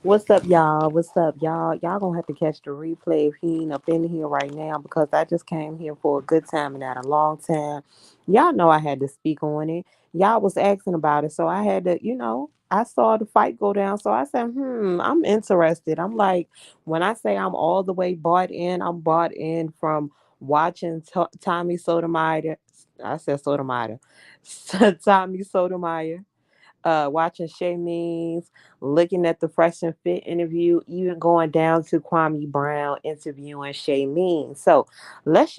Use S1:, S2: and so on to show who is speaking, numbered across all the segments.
S1: What's up, y'all? What's up, y'all? Y'all gonna have to catch the replay if he ain't up in here right now because I just came here for a good time and not a long time. Y'all know I had to speak on it. Y'all was asking about it, so I had to, I saw the fight go down, so I said, I'm interested. I'm like, when I say I'm all the way bought in, I'm bought in from watching Tommy Sotomayor. I said Sotomayor. Tommy Sotomayor, watching Shay Means, looking at the Fresh and Fit interview, even going down to Kwame Brown interviewing Shay Means. So let's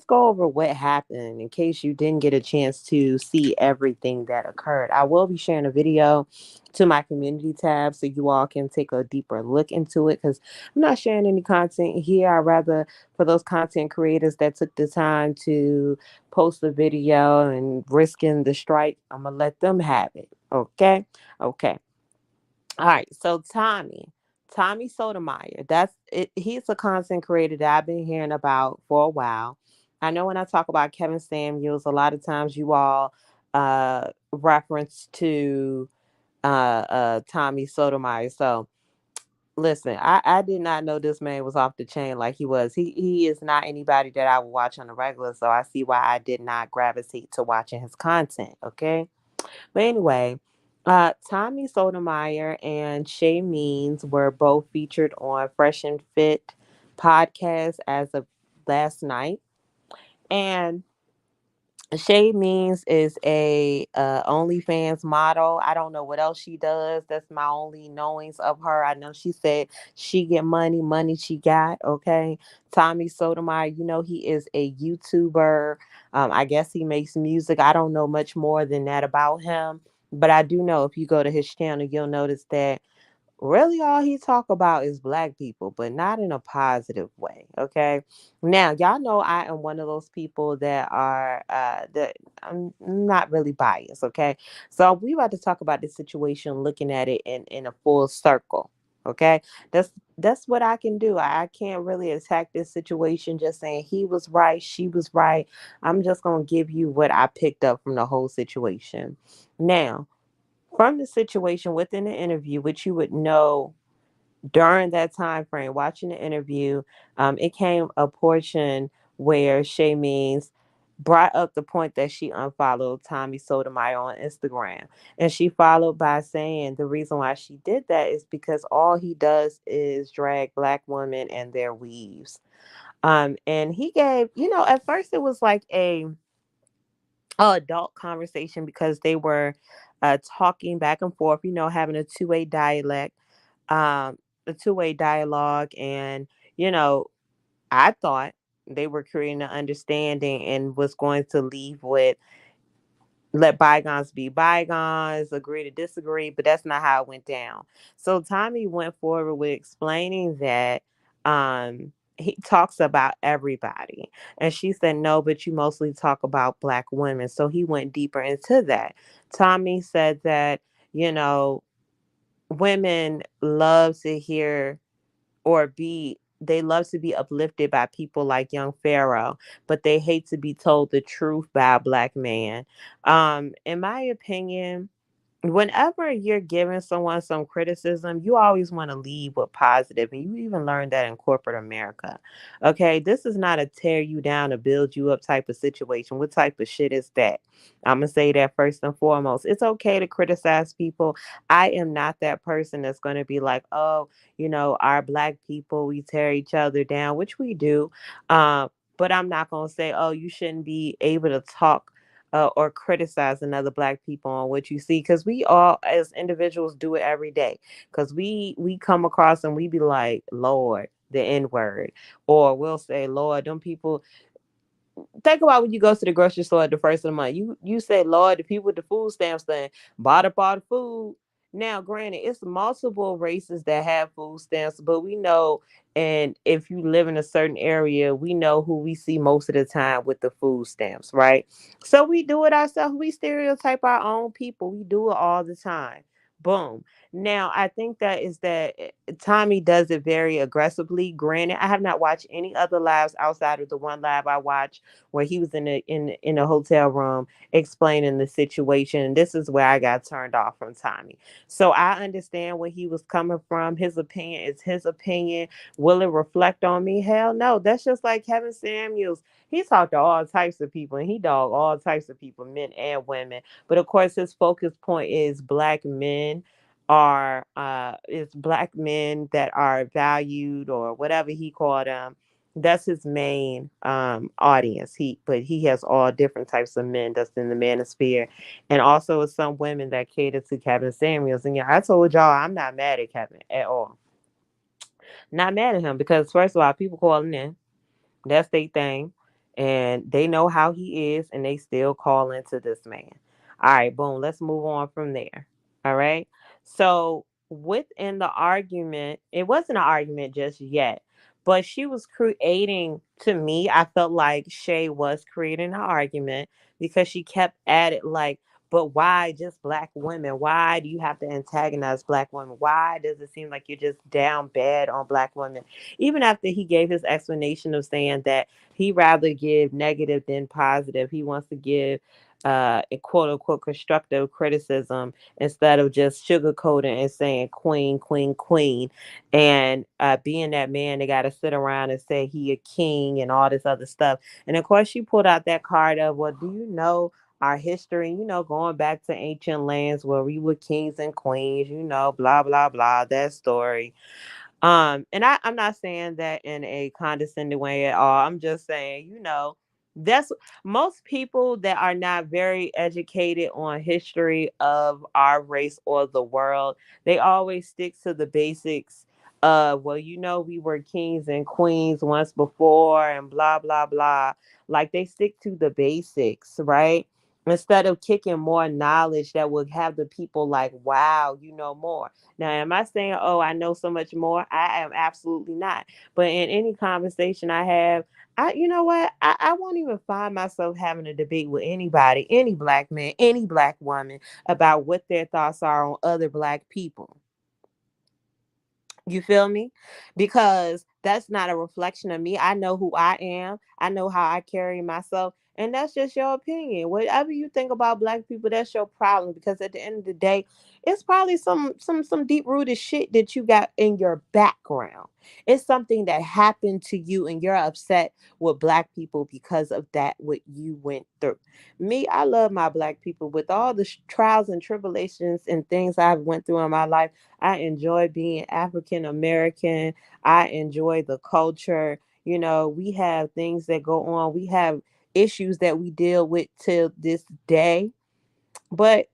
S1: go over what happened in case you didn't get a chance to see everything that occurred. I will be sharing a video to my community tab so you all can take a deeper look into it because I'm not sharing any content here. I rather for those content creators that took the time to post the video and risking the strike, I'm gonna let them have it. Okay. Okay. All right. So Tommy Sotomayor, that's it. He's a content creator that I've been hearing about for a while. I know when I talk about Kevin Samuels, a lot of times you all reference to Tommy Sotomayor. So listen, I did not know this man was off the chain like he was. He is not anybody that I would watch on the regular, so I see why I did not gravitate to watching his content. Okay. But anyway, Tommy Sotomayor and Shay Means were both featured on Fresh and Fit podcast as of last night. And Shay Means is a OnlyFans model. I don't know what else she does. That's my only knowings of her. I know she said she get money, money she got. Okay, Tommy Sotomayor, he is a YouTuber. I guess he makes music. I don't know much more than that about him, but I do know if you go to his channel, you'll notice that really all he talk about is black people, but not in a positive way. Okay, now y'all know I am one of those people that are that I'm not really biased. Okay, so we about to talk about this situation, looking at it in a full circle. Okay, that's what I can do. I can't really attack this situation just saying he was right, she was right. I'm just gonna give you what I picked up from the whole situation. Now, from the situation within the interview, which you would know during that time frame, watching the interview, it came a portion where Shay Means brought up the point that she unfollowed Tommy Sotomayor on Instagram. And she followed by saying the reason why she did that is because all he does is drag black women and their weaves. And he gave, at first it was like a adult conversation because they were talking back and forth, having um, a two-way dialogue, and you know, I thought they were creating an understanding and was going to leave with let bygones be bygones, agree to disagree, but that's not how it went down. So Tommy went forward with explaining that he talks about everybody. And she said, no, but you mostly talk about black women. So he went deeper into that. Tommy said that, you know, women love to hear or be they love to be uplifted by people like young Pharaoh, but they hate to be told the truth by a black man. In my opinion, whenever you're giving someone some criticism, you always want to lead with positive, and you even learn that in corporate America. Okay, this is not a tear you down to build you up type of situation. What type of shit is that? I'm gonna say that first and foremost. It's okay to criticize people. I am not that person that's gonna be like, oh, our black people, we tear each other down, which we do. But I'm not gonna say, oh, you shouldn't be able to talk or criticize another black people on what you see, because we all as individuals do it every day, because we come across and we be like, lord, the n word, or we'll say, lord, them people. Think about when you go to the grocery store at the first of the month, you say, lord, the people with the food stamps thing bought up all the food. Now granted, it's multiple races that have food stamps, but we know, and if you live in a certain area, we know who we see most of the time with the food stamps, right? So we do it ourselves. We stereotype our own people. We do it all the time. Boom. Now, I think that Tommy does it very aggressively. Granted, I have not watched any other lives outside of the one live I watched where he was in a hotel room explaining the situation. This is where I got turned off from Tommy. So I understand where he was coming from. His opinion is his opinion. Will it reflect on me? Hell no. That's just like Kevin Samuels. He talked to all types of people and he dogged all types of people, men and women. But of course, his focus point is black men are is black men that are valued or whatever he called them. That's his main audience. He has all different types of men that's in the manosphere, and also some women that cater to Kevin Samuels. And yeah, I told y'all I'm not mad at Kevin at all. Not mad at him because first of all, people calling in, that's their thing. And they know how he is and they still call into this man. All right, boom. Let's move on from there. All right. So within the argument, it wasn't an argument just yet, but she was creating, to me, I felt like Shay was creating an argument because she kept at it like, but why just black women? Why do you have to antagonize black women? Why does it seem like you're just down bad on black women? Even after he gave his explanation of saying that he rather give negative than positive. He wants to give a quote unquote constructive criticism instead of just sugarcoating and saying queen, queen, queen. And being that man, they got to sit around and say he a king and all this other stuff. And of course, she pulled out that card of, well, do you know our history, going back to ancient lands where we were kings and queens, blah, blah, blah, that story. And I'm not saying that in a condescending way at all. I'm just saying, that's most people that are not very educated on history of our race or the world, they always stick to the basics of, well, we were kings and queens once before and blah blah blah. Like they stick to the basics, right? Instead of kicking more knowledge that would have the people like, wow, you know more. Now, am I saying, oh, I know so much more? I am absolutely not. But in any conversation I have, you know what? I won't even find myself having a debate with anybody, any black man, any black woman about what their thoughts are on other black people. You feel me? Because that's not a reflection of me. I know who I am. I know how I carry myself. And that's just your opinion. Whatever you think about black people, that's your problem. Because at the end of the day, it's probably some deep rooted shit that you got in your background. It's something that happened to you and you're upset with black people because of that what you went through. Me, I love my black people with all the trials and tribulations and things I've went through in my life. I enjoy being African American. I enjoy the culture. We have things that go on. We have issues that we deal with till this day. But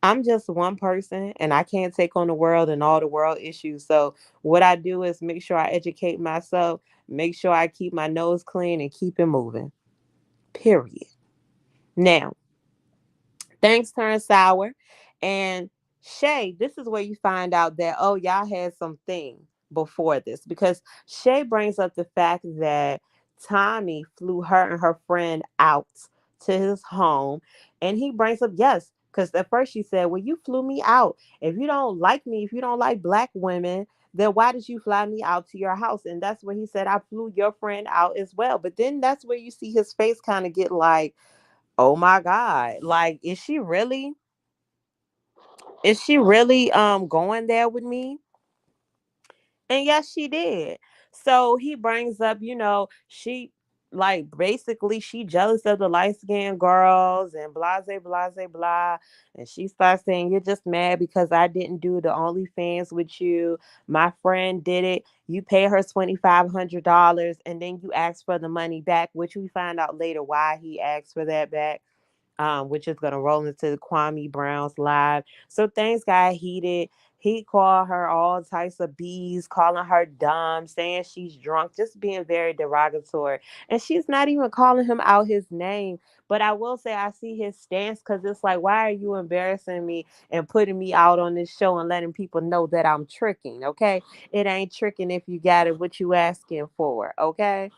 S1: I'm just one person and I can't take on the world and all the world issues. So what I do is make sure I educate myself, make sure I keep my nose clean and keep it moving. Period. Now, things turn sour. And Shay, this is where you find out that, oh, y'all had something before this because Shay brings up the fact that Tommy flew her and her friend out to his home. And he brings up, yes, because at first she said, well, you flew me out. If you don't like me, if you don't like black women, then why did you fly me out to your house? And that's where he said, I flew your friend out as well. But then that's where you see his face kind of get like, oh my God. Like, is she really going there with me? And yes, she did. So he brings up, she like basically she jealous of the light skinned girls and blah blah blah. And she starts saying, you're just mad because I didn't do the OnlyFans with you. My friend did it. You pay her $2,500 and then you ask for the money back, which we find out later why he asked for that back, which is going to roll into the Kwame Brown's live. So things got heated. He called her all types of bees, calling her dumb, saying she's drunk, just being very derogatory. And she's not even calling him out his name. But I will say I see his stance because it's like, why are you embarrassing me and putting me out on this show and letting people know that I'm tricking? Okay. It ain't tricking if you got it what you asking for. Okay.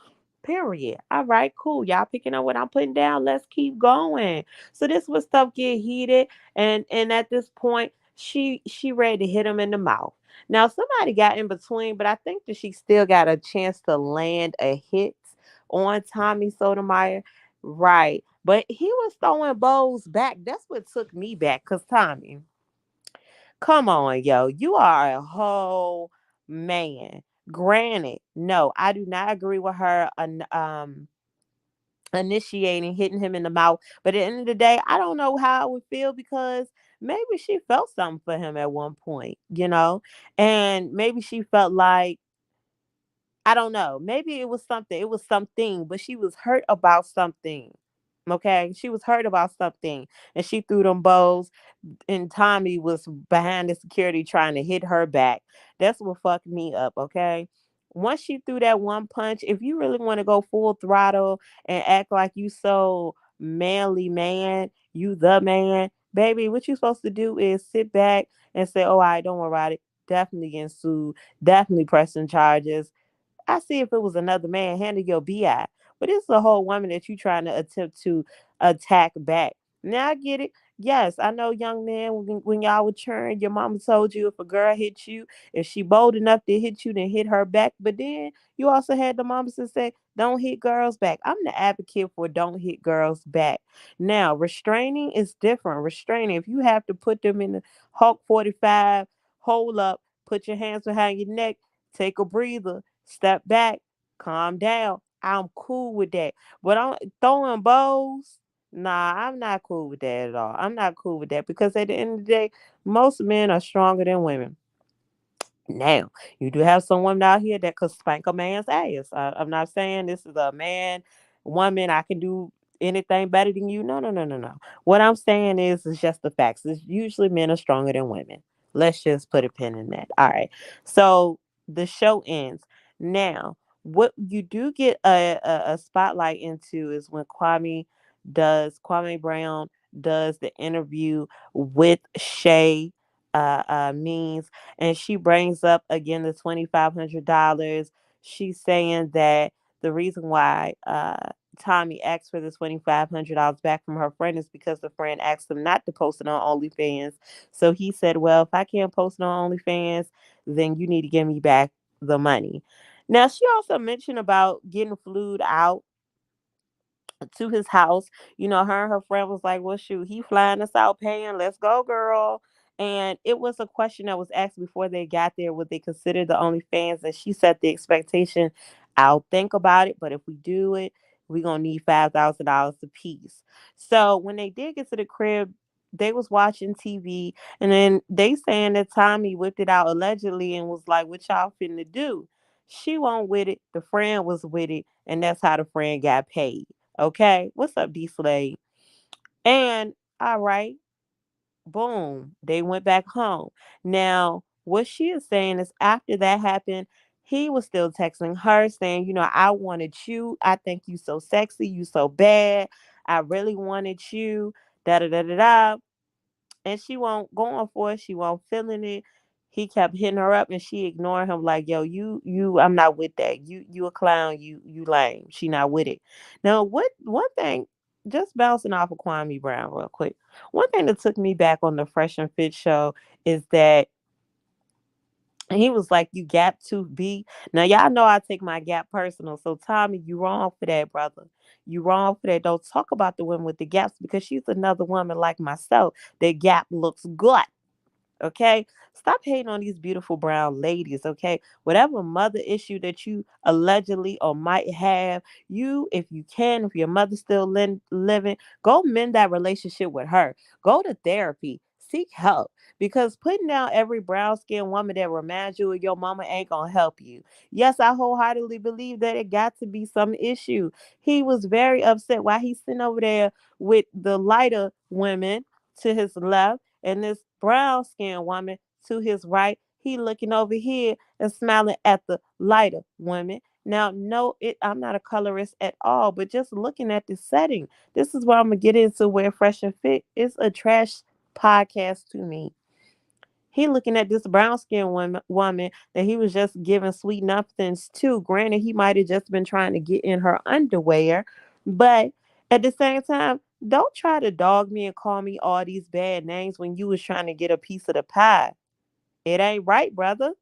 S1: Period. All right, cool. Y'all picking up what I'm putting down. Let's keep going. So this was stuff get heated, and at this point, She ready to hit him in the mouth. Now somebody got in between, but I think that she still got a chance to land a hit on Tommy Sotomayor. Right. But he was throwing bows back. That's what took me back. Cause Tommy, come on, yo. You are a whole man. Granted, no, I do not agree with her initiating hitting him in the mouth. But at the end of the day, I don't know how I would feel because maybe she felt something for him at one point, and maybe she felt like, I don't know, maybe it was something, but she was hurt about something. Okay, she was hurt about something, and she threw them bows, and Tommy was behind the security trying to hit her back. That's what fucked me up, okay? Once she threw that one punch, if you really want to go full throttle and act like you so manly man, you the man, baby, what you supposed to do is sit back and say, oh, all right, don't worry about it. Definitely getting sued, definitely pressing charges. I see if it was another man, handle your BI. But it's a whole woman that you trying to attempt to attack back. Now I get it. Yes, I know, young man, when y'all were churn, your mama told you if a girl hit you, if she bold enough to hit you, then hit her back. But then you also had the mamas that say, don't hit girls back. I'm the advocate for don't hit girls back. Now, restraining is different. Restraining, if you have to put them in the Hulk 45, hold up, put your hands behind your neck, take a breather, step back, calm down. I'm cool with that. But I'm throwing bows. Nah, I'm not cool with that at all. I'm not cool with that because at the end of the day, most men are stronger than women. Now, you do have some women out here that could spank a man's ass. I'm not saying this is a man, woman, I can do anything better than you. No, no, no, no, no. What I'm saying is just the facts. It's usually men are stronger than women. Let's just put a pin in that. All right. So the show ends. Now, what you do get a spotlight into is when Kwame Brown does the interview with Shay means, and she brings up again the $2,500. She's saying that the reason why Tommy asked for the $2,500 back from her friend is because the friend asked him not to post it on OnlyFans. So he said, well, if I can't post it on OnlyFans, then you need to give me back the money. Now, she also mentioned about getting flued out to his house. Her and her friend was like, well, shoot, he flying us out paying. Let's go, girl. And it was a question that was asked before they got there. Would they consider the OnlyFans? And she set the expectation, I'll think about it, but if we do it, we're going to need $5,000 a piece. So when they did get to the crib, they was watching TV, and then they saying that Tommy whipped it out allegedly and was like, what y'all finna do? She won't with it. The friend was with it, and that's how the friend got paid. Okay, what's up, D Slade? And all right, boom, they went back home. Now, what she is saying is after that happened, he was still texting her saying, I wanted you. I think you so sexy, you so bad. I really wanted you. Da da da da da. And she won't going for it. She won't feeling it. He kept hitting her up, and she ignored him like, yo, I'm not with that. You a clown. You lame. She not with it. Now, what one thing, just bouncing off of Kwame Brown real quick. One thing that took me back on the Fresh and Fit show is that he was like, you gap too B. Now y'all know I take my gap personal. So Tommy, you wrong for that, brother. You wrong for that. Don't talk about the women with the gaps because she's another woman like myself. That gap looks good. Okay, stop hating on these beautiful brown ladies. Okay, whatever mother issue that you allegedly or might have, if you can, if your mother's still living, go mend that relationship with her. Go to therapy, seek help, because putting down every brown skinned woman that reminds you of your mama ain't gonna help you. Yes, I wholeheartedly believe that it got to be some issue. He was very upset while he's sitting over there with the lighter women to his left and this brown skinned woman to his right. He looking over here and smiling at the lighter woman. Now, no, I'm not a colorist at all, but just looking at the setting, this is where I'm gonna get into where Fresh and Fit is a trash podcast to me. He looking at this brown skinned woman that he was just giving sweet nothings to. Granted, he might have just been trying to get in her underwear, but at the same time, Don't try to dog me and call me all these bad names when you was trying to get a piece of the pie. It ain't right, brother.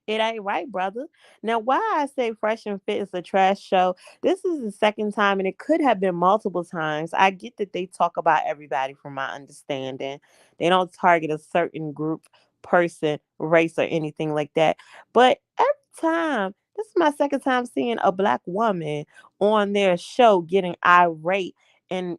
S1: It ain't right, brother. Now, why I say Fresh and Fit is a trash show, this is the second time, and it could have been multiple times. I get that they talk about everybody from my understanding. They don't target a certain group, person, race, or anything like that. But every time, this is my second time seeing a black woman on their show getting irate and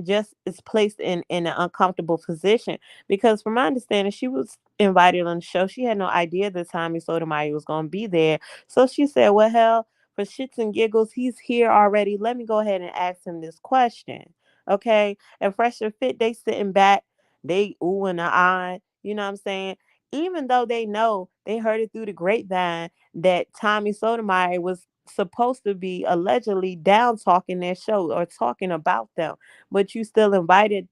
S1: just is placed in an uncomfortable position because from my understanding she was invited on the show. She had no idea that Tommy Sotomayor was going to be there. So she said, well, hell, for shits and giggles, he's here already. Let me go ahead and ask him this question. Okay. And Fresh and Fit, they sitting back, they ooh and ah, you know what I'm saying? Even though they know they heard it through the grapevine that Tommy Sotomayor was supposed to be allegedly down talking their show or talking about them, but you still invited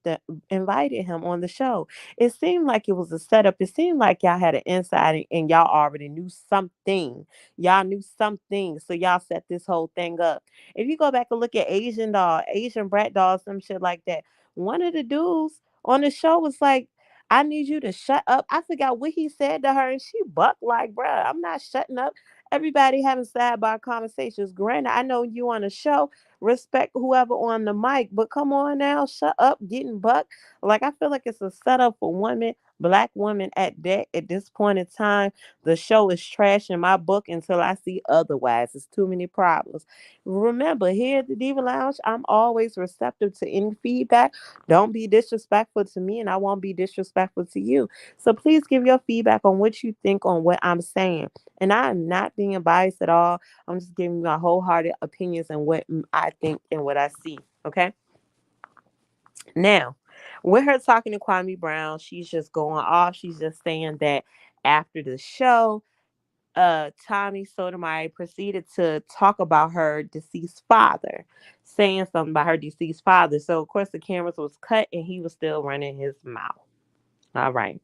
S1: him on the show. It seemed like it was a setup. It seemed like y'all had an inside and y'all already knew something. Y'all knew something. So y'all set this whole thing up. If you go back and look at Asian doll, Asian brat doll, some shit like that, one of the dudes on the show was like, I need you to shut up. I forgot what he said to her, and she bucked like, bruh, I'm not shutting up. Everybody having sidebar conversations. Granted, I know you on a show, respect whoever on the mic, but come on now, shut up, getting bucked. Like I feel like it's a setup for women, black women at that at this point in time. The show is trash in my book until I see otherwise. It's too many problems. Remember, here at the Diva Lounge, I'm always receptive to any feedback. Don't be disrespectful to me, and I won't be disrespectful to you. So please give your feedback on what you think on what I'm saying. And I'm not being biased at all. I'm just giving my wholehearted opinions and what I think and what I see. Okay. Now, with her talking to Kwame Brown, she's just going off. She's just saying that after the show, Tommy Sotomayor proceeded to talk about her deceased father, saying something about her deceased father. So, of course, the cameras was cut and he was still running his mouth. All right.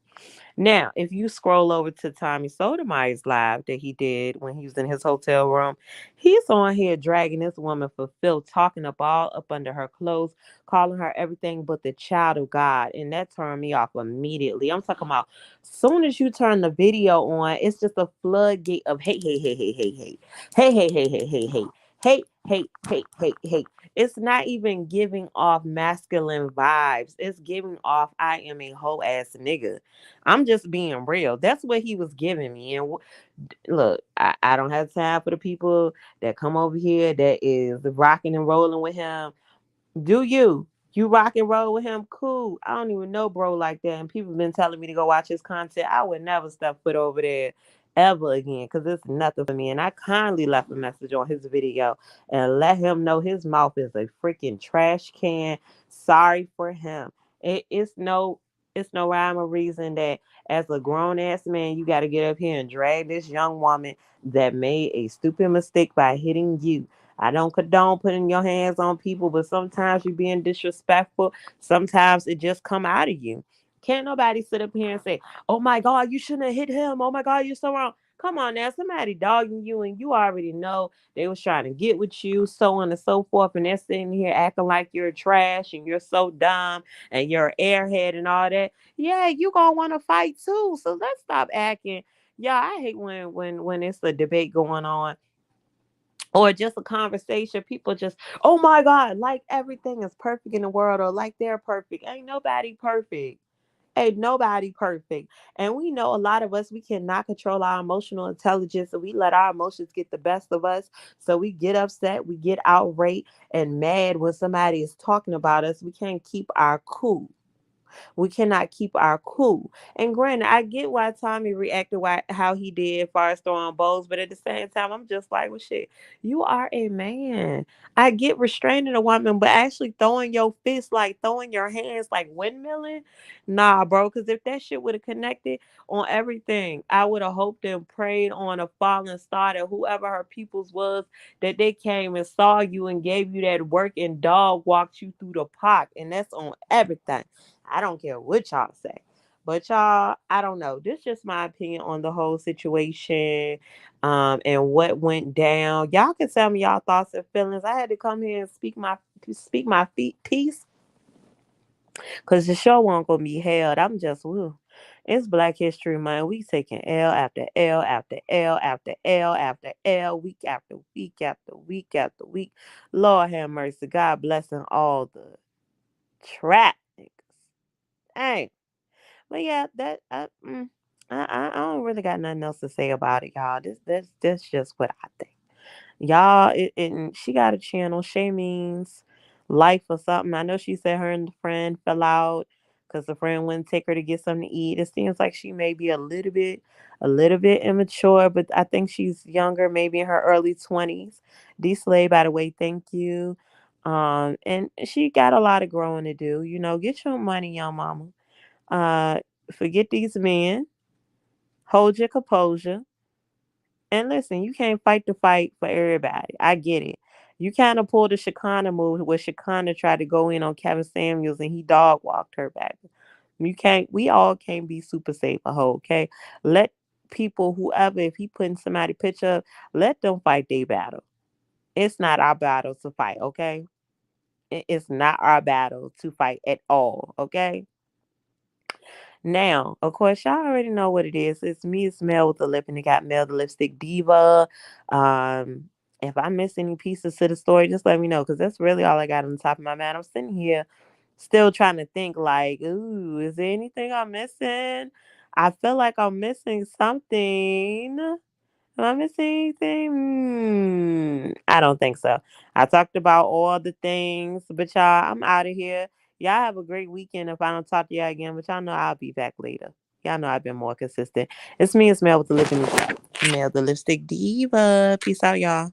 S1: Now, if you scroll over to Tommy Sotomayor's live that he did when he was in his hotel room, he's on here dragging this woman for filth, talking up all up under her clothes, calling her everything but the child of God. And that turned me off immediately. I'm talking about soon as you turn the video on, it's just a floodgate of hate, hate, hate, hate, hate, hate, hate, hate, hate, hate, hate, hate. Hate, hate, hate, hate, hate. It's not even giving off masculine vibes. It's giving off I am a whole ass nigga. I'm just being real. That's what he was giving me. And look, I don't have time for the people that come over here that is rocking and rolling with him. Do you? You rock and roll with him? Cool. I don't even know bro like that. And people been telling me to go watch his content. I would never step foot over there ever again because it's nothing for me. And I kindly left a message on his video and let him know his mouth is a freaking trash can. Sorry for him. It's no rhyme or reason that as a grown ass man you got to get up here and drag this young woman that made a stupid mistake by hitting you. I don't condone putting your hands on people, but sometimes you're being disrespectful. Sometimes it just come out of you. Can't nobody sit up here and say, "Oh my God, you shouldn't have hit him. Oh my God, you're so wrong." Come on now, somebody dogging you, and you already know they was trying to get with you, so on and so forth, and they're sitting here acting like you're trash and you're so dumb and you're an airhead and all that. Yeah, you gonna want to fight too. So let's stop acting. Yeah, I hate when it's a debate going on or just a conversation, people just, oh my God, like everything is perfect in the world or like they're perfect. Ain't nobody perfect. Ain't nobody perfect. And we know a lot of us, we cannot control our emotional intelligence. So we let our emotions get the best of us. So we get upset, we get outraged and mad when somebody is talking about us. We can't keep our cool. We cannot keep our cool. And granted, I get why Tommy reacted how he did as far as throwing bowls, but at the same time, I'm just like, well, shit, you are a man. I get restraining a woman, but actually throwing your fist, like throwing your hands like windmilling, nah, bro. Because if that shit would have connected on everything, I would have hoped and prayed on a falling star that whoever her peoples was, that they came and saw you and gave you that work and dog walked you through the park, and that's on everything. I don't care what y'all say. But y'all, I don't know. This is just my opinion on the whole situation, and what went down. Y'all can tell me y'all thoughts and feelings. I had to come here and speak my piece because the show won't gonna be held. I'm just woo. It's Black History Month. We taking L after L after L after L after L, week after week after week after week. Lord have mercy. God blessing all the trap niggas. Dang. But yeah, I don't really got nothing else to say about it, y'all. This just what I think. Y'all, and she got a channel. Shay means life or something. I know she said her and the friend fell out because the friend wouldn't take her to get something to eat. It seems like she may be a little bit immature, but I think she's younger, maybe in her early 20s. D Slay, by the way, thank you. And she got a lot of growing to do. You know, get your money, young mama. Uh, Forget these men. Hold your composure. And listen, you can't fight the fight for everybody. I get it. You kind of pulled the Shakana move where Shakana tried to go in on Kevin Samuels and he dog walked her back. You can't, we all can't be super safe a hoe, okay? Let people, whoever, if he putting somebody picture up, let them fight their battle. It's not our battle to fight, okay? It's not our battle to fight at all, okay? Now, of course, y'all already know what it is. It's me, it's Mel with the lip, and it got Mel the Lipstick Diva. Um, if I miss any pieces to the story, just let me know because that's really all I got on the top of my mind. I'm sitting here still trying to think, like, ooh, is there anything I'm missing? I feel like I'm missing something. Am I missing anything? I don't think so. I talked about all the things, but y'all, I'm out of here. Y'all have a great weekend if I don't talk to y'all again, but y'all know I'll be back later. Y'all know I've been more consistent. It's me, it's Mel with the Mel the Lipstick Diva. Peace out, y'all.